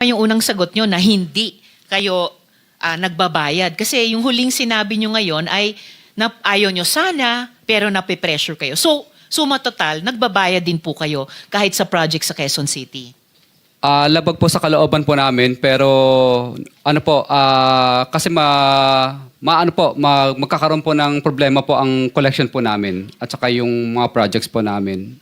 yung unang sagot nyo na hindi kayo nagbabayad. Kasi yung huling sinabi nyo ngayon ay ayaw nyo sana, pero nape-pressure kayo. So, suma total, nagbabayad din po kayo kahit sa project sa Quezon City. Labag po sa kalooban po namin, pero ano po, kasi magkakaroon po ng problema po ang collection po namin at saka yung mga projects po namin.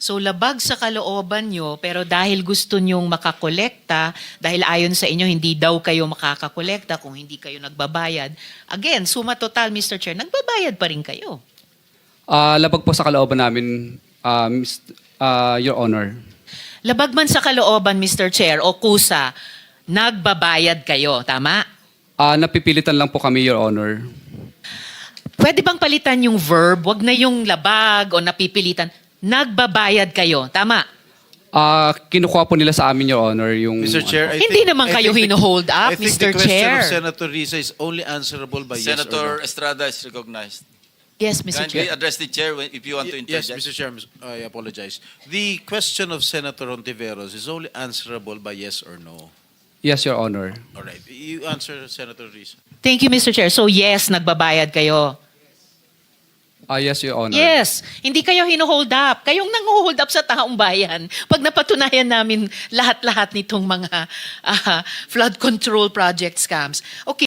So labag sa kalooban nyo, pero dahil gusto nyong makakolekta, dahil ayon sa inyo, hindi daw kayo makakakolekta kung hindi kayo nagbabayad. Again, suma total, Mr. Chair, nagbabayad pa rin kayo. Labag po sa kalooban namin, Your Honor. Labag man sa kalooban, Mr. Chair, o kusa, nagbabayad kayo, tama? Napipilitan lang po kami, Your Honor. Pwede bang palitan yung verb? Wag na yung labag o napipilitan. Nagbabayad kayo, tama? Kinukuha po nila sa amin, Your Honor, yung... Mr. Chair, Hindi naman kayo hino-hold up, I think Mr. the question Chair. of Senator Risa is only answerable by yes or Senator no. Estrada is recognized. Yes, Mr. Kindly Chair. address the chair if you want to Yes, interject. Mr. Chair, I apologize. The question of Senator Ontiveros is only answerable by yes or no. Yes, Your Honor. All right. You answer, Senator Risa. Thank you, Mr. Chair. So yes, nagbabayad kayo. Yes, Your Honor. Yes, hindi kayo hino-hold up. Kayong nang-hold up sa taong bayan. Pag napatunayan namin lahat-lahat nitong mga flood control project scams. Okay.